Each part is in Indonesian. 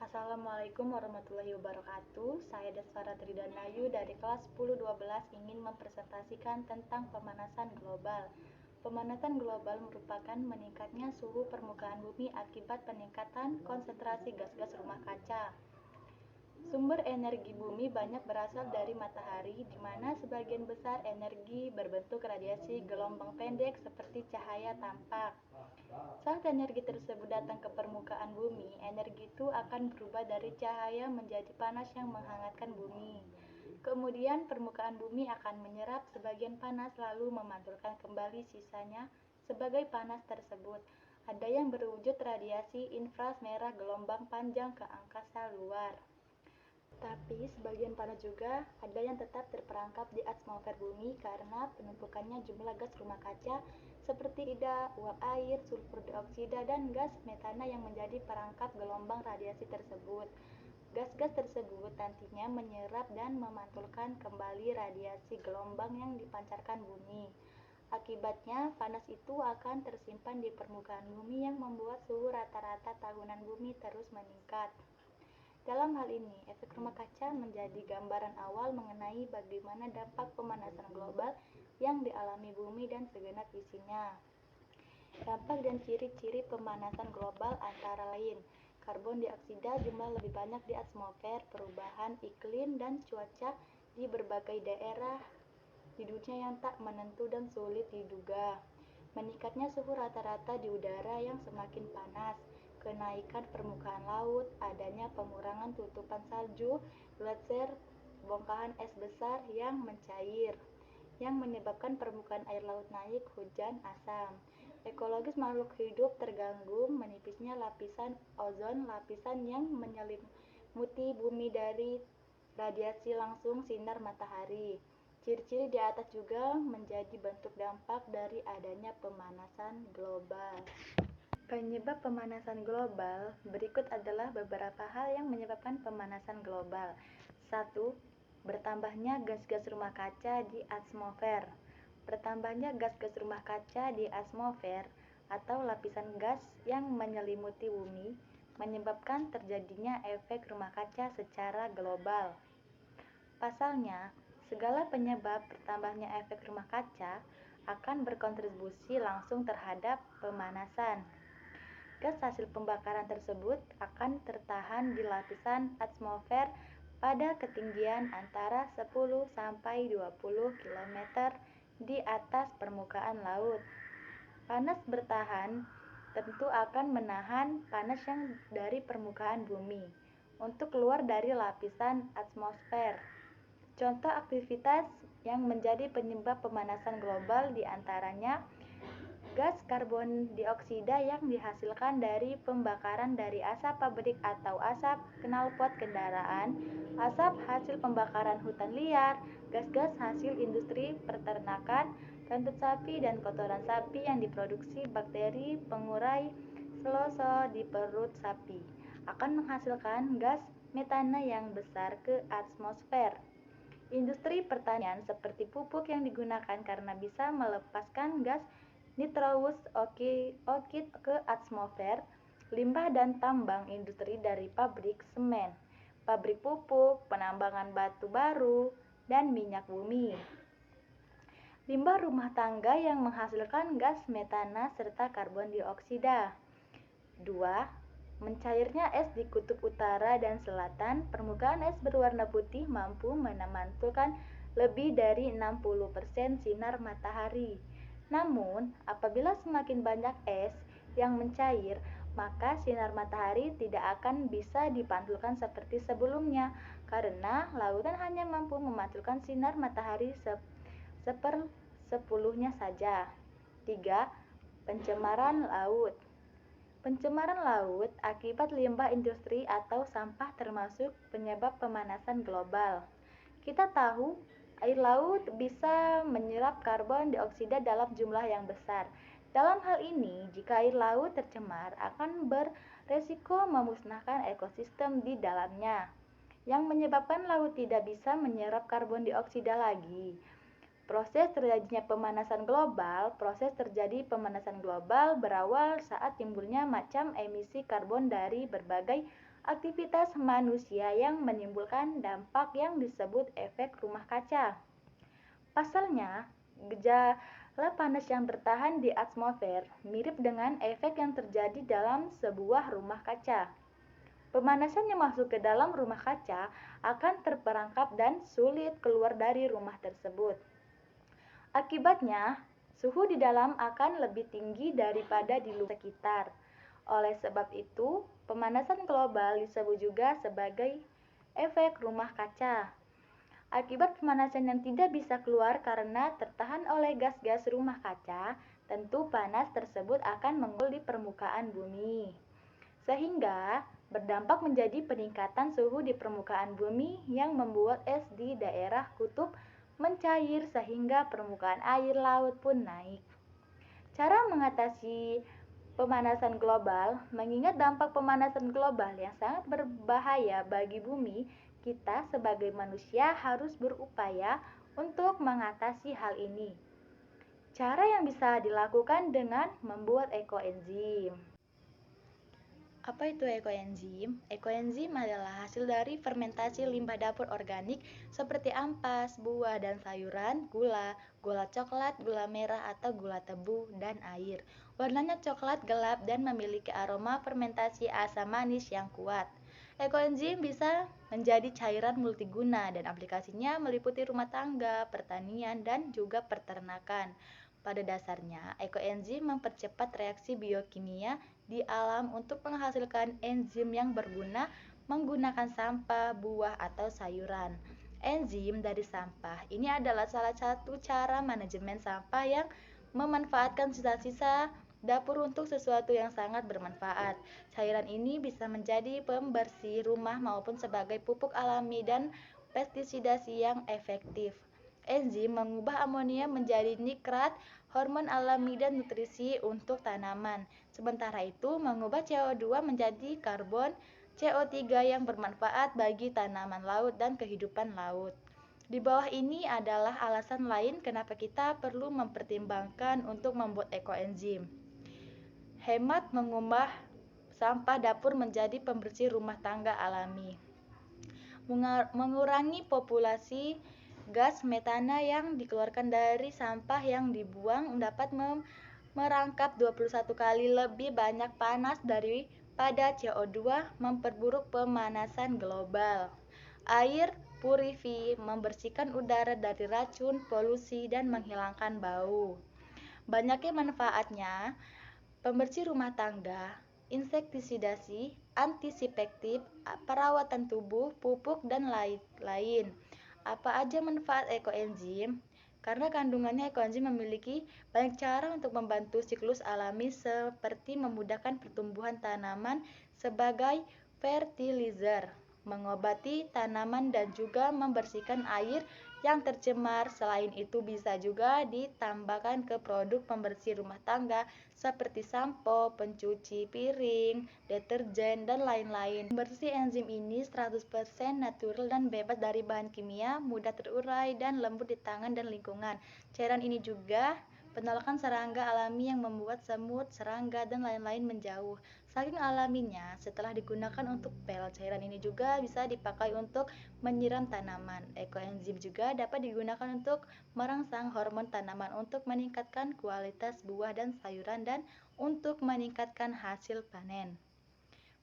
Assalamualaikum warahmatullahi wabarakatuh. Saya Desvara Tridanayu dari kelas 10-12 ingin mempresentasikan tentang pemanasan global. Pemanasan global merupakan meningkatnya suhu permukaan bumi akibat peningkatan konsentrasi gas-gas rumah kaca. Sumber energi bumi banyak berasal dari matahari, di mana sebagian besar energi berbentuk radiasi gelombang pendek seperti cahaya tampak. Saat energi tersebut datang ke permukaan bumi, energi itu akan berubah dari cahaya menjadi panas yang menghangatkan bumi. Kemudian permukaan bumi akan menyerap sebagian panas lalu memantulkan kembali sisanya sebagai panas tersebut. Ada yang berwujud radiasi inframerah gelombang panjang ke angkasa luar. Tapi sebagian panas juga ada yang tetap terperangkap di atmosfer bumi karena penumpukannya jumlah gas rumah kaca seperti uap air, sulfur dioksida, dan gas metana yang menjadi perangkap gelombang radiasi tersebut. Gas-gas tersebut nantinya menyerap dan memantulkan kembali radiasi gelombang yang dipancarkan bumi. Akibatnya, panas itu akan tersimpan di permukaan bumi yang membuat suhu rata-rata tahunan bumi terus meningkat. Dalam hal ini, efek rumah kaca menjadi gambaran awal mengenai bagaimana dampak pemanasan global yang dialami bumi dan segenap isinya. Dampak dan ciri-ciri pemanasan global antara lain: karbon dioksida jumlah lebih banyak di atmosfer, perubahan iklim dan cuaca di berbagai daerah di dunia yang tak menentu dan sulit diduga, meningkatnya suhu rata-rata di udara yang semakin panas, kenaikan permukaan laut, adanya pengurangan tutupan salju, gletser, bongkahan es besar yang mencair, yang menyebabkan permukaan air laut naik, hujan asam. Ekologis makhluk hidup terganggu, menipisnya lapisan ozon, lapisan yang menyelimuti bumi dari radiasi langsung sinar matahari. Ciri-ciri di atas juga menjadi bentuk dampak dari adanya pemanasan global. Penyebab pemanasan global, berikut adalah beberapa hal yang menyebabkan pemanasan global. 1. Bertambahnya gas-gas rumah kaca di atmosfer. Bertambahnya gas-gas rumah kaca di atmosfer atau lapisan gas yang menyelimuti bumi menyebabkan terjadinya efek rumah kaca secara global. Pasalnya, segala penyebab bertambahnya efek rumah kaca akan berkontribusi langsung terhadap pemanasan. Gas hasil pembakaran tersebut akan tertahan di lapisan atmosfer pada ketinggian antara 10 sampai 20 km di atas permukaan laut. Panas bertahan tentu akan menahan panas yang dari permukaan bumi untuk keluar dari lapisan atmosfer. Contoh aktivitas yang menjadi penyebab pemanasan global diantaranya gas karbon dioksida yang dihasilkan dari pembakaran dari asap pabrik atau asap knalpot kendaraan, asap hasil pembakaran hutan liar, gas-gas hasil industri peternakan, kentut sapi dan kotoran sapi yang diproduksi bakteri pengurai selosol di perut sapi, akan menghasilkan gas metana yang besar ke atmosfer. Industri pertanian seperti pupuk yang digunakan karena bisa melepaskan gas nitrous oxide ke atmosfer, limbah dan tambang industri dari pabrik semen, pabrik pupuk, penambangan batu baru, dan minyak bumi. Limbah rumah tangga yang menghasilkan gas metana serta karbon dioksida. 2. Mencairnya es di kutub utara dan selatan, permukaan es berwarna putih mampu memantulkan lebih dari 60% sinar matahari. Namun, apabila semakin banyak es yang mencair, maka sinar matahari tidak akan bisa dipantulkan seperti sebelumnya, karena lautan hanya mampu memantulkan sinar matahari sepersepuluhnya saja. 3. Pencemaran laut. Pencemaran laut akibat limbah industri atau sampah termasuk penyebab pemanasan global. Kita tahu air laut bisa menyerap karbon dioksida dalam jumlah yang besar. Dalam hal ini, jika air laut tercemar akan beresiko memusnahkan ekosistem di dalamnya, yang menyebabkan laut tidak bisa menyerap karbon dioksida lagi. Proses terjadi pemanasan global berawal saat timbulnya macam emisi karbon dari berbagai aktivitas manusia yang menimbulkan dampak yang disebut efek rumah kaca. Pasalnya, gejala panas yang bertahan di atmosfer mirip dengan efek yang terjadi dalam sebuah rumah kaca. Pemanasan yang masuk ke dalam rumah kaca akan terperangkap dan sulit keluar dari rumah tersebut. Akibatnya, suhu di dalam akan lebih tinggi daripada di luar sekitar. Oleh sebab itu, pemanasan global disebut juga sebagai efek rumah kaca. Akibat pemanasan yang tidak bisa keluar karena tertahan oleh gas-gas rumah kaca, tentu panas tersebut akan mengumpul di permukaan bumi. Sehingga berdampak menjadi peningkatan suhu di permukaan bumi yang membuat es di daerah kutub mencair sehingga permukaan air laut pun naik. Cara mengatasi pemanasan global, mengingat dampak pemanasan global yang sangat berbahaya bagi bumi, kita sebagai manusia harus berupaya untuk mengatasi hal ini. Cara yang bisa dilakukan dengan membuat ekoenzim. Apa itu ekoenzim? Ekoenzim adalah hasil dari fermentasi limbah dapur organik seperti ampas, buah dan sayuran, gula coklat, gula merah atau gula tebu, dan air. Warnanya coklat gelap dan memiliki aroma fermentasi asam manis yang kuat. Ekoenzim bisa menjadi cairan multiguna dan aplikasinya meliputi rumah tangga, pertanian, dan juga peternakan. Pada dasarnya, ekoenzim mempercepat reaksi biokimia di alam untuk menghasilkan enzim yang berguna menggunakan sampah, buah, atau sayuran. Enzim dari sampah ini adalah salah satu cara manajemen sampah yang memanfaatkan sisa-sisa dapur untuk sesuatu yang sangat bermanfaat. Cairan ini bisa menjadi pembersih rumah maupun sebagai pupuk alami dan pestisidasi yang efektif. Enzim mengubah amonia menjadi nitrat, hormon alami dan nutrisi untuk tanaman. Sementara itu, mengubah CO2 menjadi karbon CO3 yang bermanfaat bagi tanaman laut dan kehidupan laut. Di bawah ini adalah alasan lain kenapa kita perlu mempertimbangkan untuk membuat ekoenzim. Hemat mengubah sampah dapur menjadi pembersih rumah tangga alami. Mengurangi populasi gas metana yang dikeluarkan dari sampah yang dibuang dapat merangkap 21 kali lebih banyak panas daripada CO2, memperburuk pemanasan global. Air purifi membersihkan udara dari racun, polusi, dan menghilangkan bau. Banyaknya manfaatnya, pembersih rumah tangga, insektisidasi, antiseptik, perawatan tubuh, pupuk, dan lain-lain. Apa aja manfaat ekoenzim? Karena kandungannya, ekoenzim memiliki banyak cara untuk membantu siklus alami seperti memudahkan pertumbuhan tanaman sebagai fertilizer, mengobati tanaman dan juga membersihkan air yang tercemar. Selain itu bisa juga ditambahkan ke produk pembersih rumah tangga seperti sampo, pencuci piring, deterjen, dan lain-lain. Pembersih enzim ini 100% natural dan bebas dari bahan kimia, mudah terurai dan lembut di tangan dan lingkungan. Cairan ini juga penolakan serangga alami yang membuat semut, serangga, dan lain-lain menjauh. Saking alaminya, setelah digunakan untuk pel, cairan ini juga bisa dipakai untuk menyiram tanaman. Ekoenzim juga dapat digunakan untuk merangsang hormon tanaman untuk meningkatkan kualitas buah dan sayuran dan untuk meningkatkan hasil panen.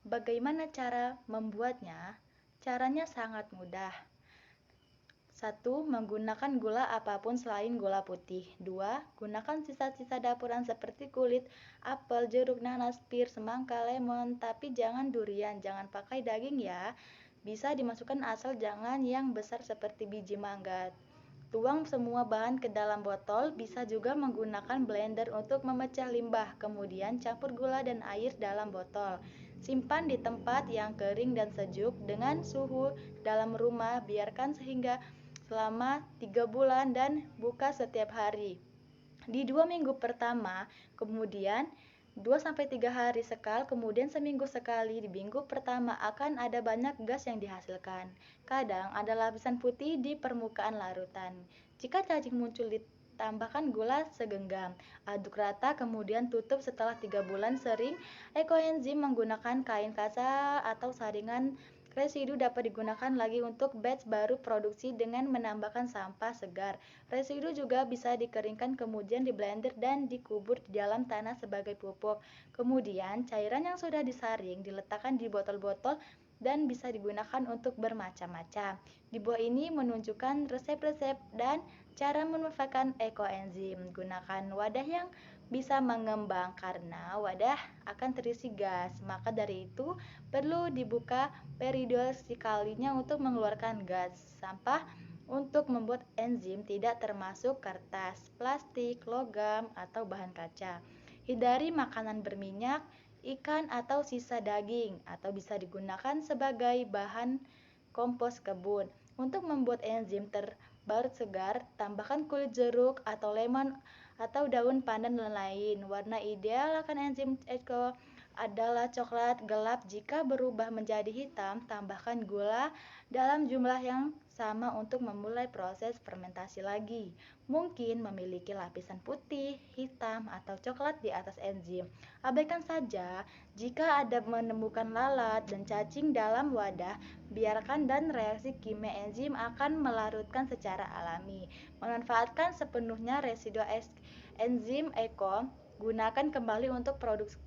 Bagaimana cara membuatnya? Caranya sangat mudah. 1. Menggunakan gula apapun selain gula putih. 2. Gunakan sisa-sisa dapuran seperti kulit, apel, jeruk, nanas, pir, semangka, lemon, tapi jangan durian, jangan pakai daging ya. Bisa dimasukkan asal jangan yang besar seperti biji mangga. Tuang semua bahan ke dalam botol, bisa juga menggunakan blender untuk memecah limbah, kemudian campur gula dan air dalam botol. Simpan di tempat yang kering dan sejuk dengan suhu dalam rumah, biarkan sehingga selama 3 bulan dan buka setiap hari. Di 2 minggu pertama, kemudian 2-3 hari sekali, kemudian seminggu sekali. Di minggu pertama akan ada banyak gas yang dihasilkan. Kadang ada lapisan putih di permukaan larutan. Jika cacing muncul di Tambahkan gula segenggam. Aduk rata kemudian tutup setelah 3 bulan sering. Ekoenzim menggunakan kain kaca atau saringan residu dapat digunakan lagi untuk batch baru produksi dengan menambahkan sampah segar. Residu juga bisa dikeringkan kemudian diblender dan dikubur di dalam tanah sebagai pupuk. Kemudian cairan yang sudah disaring diletakkan di botol-botol dan bisa digunakan untuk bermacam-macam. Di bawah ini menunjukkan resep-resep dan cara memanfaatkan ekoenzim. Gunakan wadah yang bisa mengembang karena wadah akan terisi gas. Maka dari itu perlu dibuka periodikalinya untuk mengeluarkan gas. Sampah untuk membuat enzim tidak termasuk kertas, plastik, logam, atau bahan kaca. Hindari makanan berminyak, ikan atau sisa daging atau bisa digunakan sebagai bahan kompos kebun. Untuk membuat enzim baru segar, tambahkan kulit jeruk atau lemon atau daun pandan lain. Warna ideal akan enzim eco adalah coklat gelap. Jika berubah menjadi hitam, tambahkan gula dalam jumlah yang sama untuk memulai proses fermentasi lagi. Mungkin memiliki lapisan putih, hitam, atau coklat di atas enzim. Abaikan saja jika ada menemukan lalat dan cacing dalam wadah. Biarkan dan reaksi kimia enzim akan melarutkan secara alami. Memanfaatkan sepenuhnya residu enzim eko, gunakan kembali untuk produksi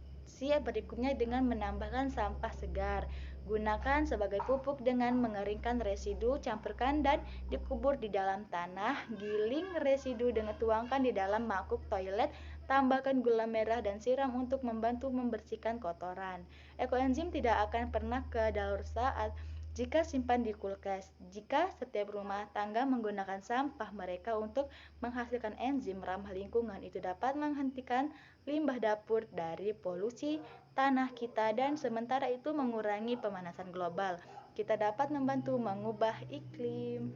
berikutnya dengan menambahkan sampah segar. Gunakan sebagai pupuk dengan mengeringkan residu, campurkan dan dikubur di dalam tanah. Giling residu dengan tuangkan di dalam mangkuk toilet. Tambahkan gula merah dan siram untuk membantu membersihkan kotoran. Ekoenzim tidak akan pernah kadaluarsa jika simpan di kulkas. Jika setiap rumah tangga menggunakan sampah mereka untuk menghasilkan enzim ramah lingkungan, itu dapat menghentikan limbah dapur dari polusi tanah kita dan sementara itu mengurangi pemanasan global. Kita dapat membantu mengubah iklim.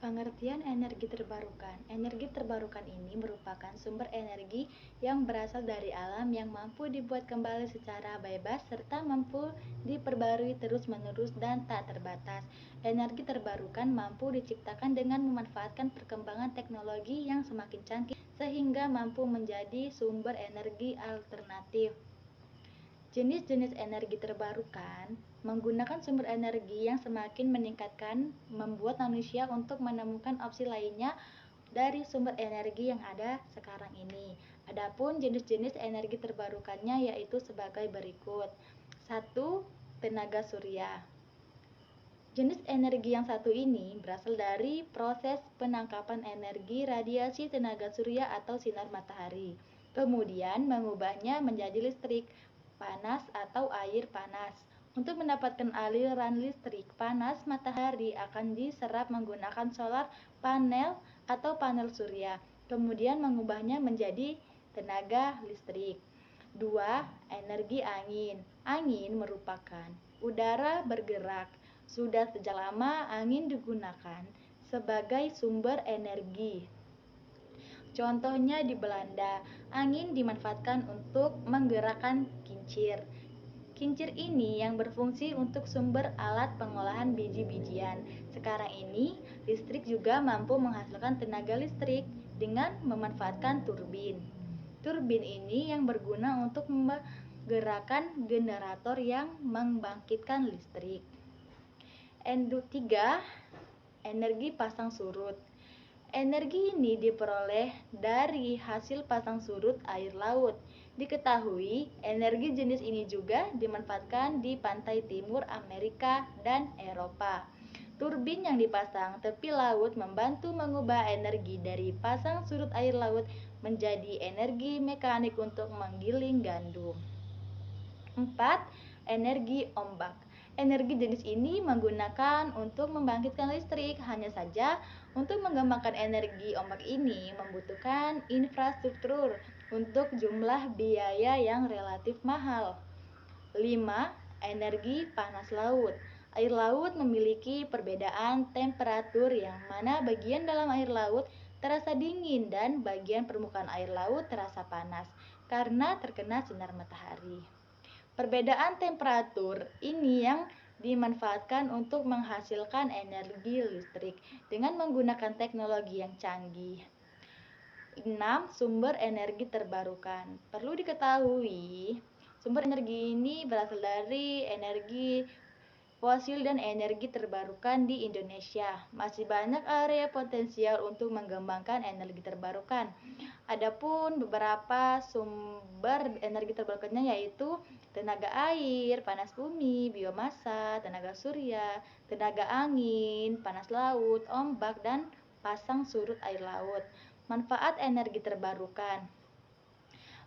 Pengertian energi terbarukan. Energi terbarukan ini merupakan sumber energi yang berasal dari alam yang mampu dibuat kembali secara bebas serta mampu diperbarui terus-menerus dan tak terbatas. Energi terbarukan mampu diciptakan dengan memanfaatkan perkembangan teknologi yang semakin canggih sehingga mampu menjadi sumber energi alternatif. Jenis-jenis energi terbarukan menggunakan sumber energi yang semakin meningkatkan membuat manusia untuk menemukan opsi lainnya dari sumber energi yang ada sekarang ini. Adapun jenis-jenis energi terbarukannya yaitu sebagai berikut. 1. Tenaga surya. Jenis energi yang satu ini berasal dari proses penangkapan energi radiasi tenaga surya atau sinar matahari, kemudian mengubahnya menjadi listrik, panas atau air panas. Untuk mendapatkan aliran listrik panas matahari akan diserap menggunakan solar panel atau panel surya, kemudian mengubahnya menjadi tenaga listrik. 2. Energi angin. Angin merupakan udara bergerak. Sudah sejak lama angin digunakan sebagai sumber energi. Contohnya di Belanda, angin dimanfaatkan untuk menggerakkan kincir. Kincir ini yang berfungsi untuk sumber alat pengolahan biji-bijian. Sekarang ini, listrik juga mampu menghasilkan tenaga listrik dengan memanfaatkan turbin. Turbin ini yang berguna untuk menggerakkan generator yang membangkitkan listrik. 3. Energi pasang surut. Energi ini diperoleh dari hasil pasang surut air laut. Diketahui, energi jenis ini juga dimanfaatkan di pantai timur Amerika dan Eropa. Turbin yang dipasang tepi laut membantu mengubah energi dari pasang surut air laut menjadi energi mekanik untuk menggiling gandum. 4. Energi ombak. Energi jenis ini menggunakan untuk membangkitkan listrik. Hanya saja, untuk mengembangkan energi ombak ini membutuhkan infrastruktur untuk jumlah biaya yang relatif mahal. 5. Energi panas laut. Air laut memiliki perbedaan temperatur yang mana bagian dalam air laut terasa dingin dan bagian permukaan air laut terasa panas karena terkena sinar matahari. Perbedaan temperatur ini yang dimanfaatkan untuk menghasilkan energi listrik dengan menggunakan teknologi yang canggih. 6. Sumber energi terbarukan. Perlu diketahui, sumber energi ini berasal dari energi fosil dan energi terbarukan di Indonesia. Masih banyak area potensial untuk mengembangkan energi terbarukan. Adapun beberapa sumber energi terbarukannya yaitu tenaga air, panas bumi, biomasa, tenaga surya, tenaga angin, panas laut, ombak, dan pasang surut air laut. Manfaat energi terbarukan.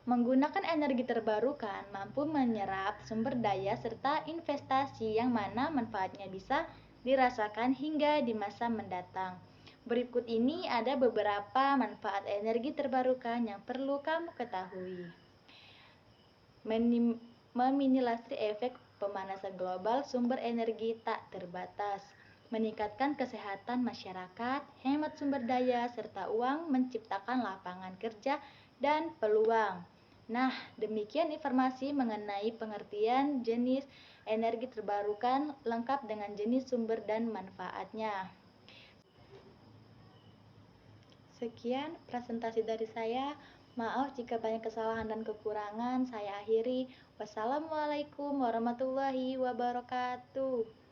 Menggunakan energi terbarukan mampu menyerap sumber daya serta investasi yang mana manfaatnya bisa dirasakan hingga di masa mendatang. Berikut ini ada beberapa manfaat energi terbarukan yang perlu kamu ketahui. Meminimalisir efek pemanasan global, sumber energi tak terbatas, meningkatkan kesehatan masyarakat, hemat sumber daya serta uang, menciptakan lapangan kerja dan peluang. Nah, demikian informasi mengenai pengertian jenis energi terbarukan lengkap dengan jenis sumber dan manfaatnya. Sekian presentasi dari saya. Maaf jika banyak kesalahan dan kekurangan. Saya akhiri. Wassalamualaikum warahmatullahi wabarakatuh.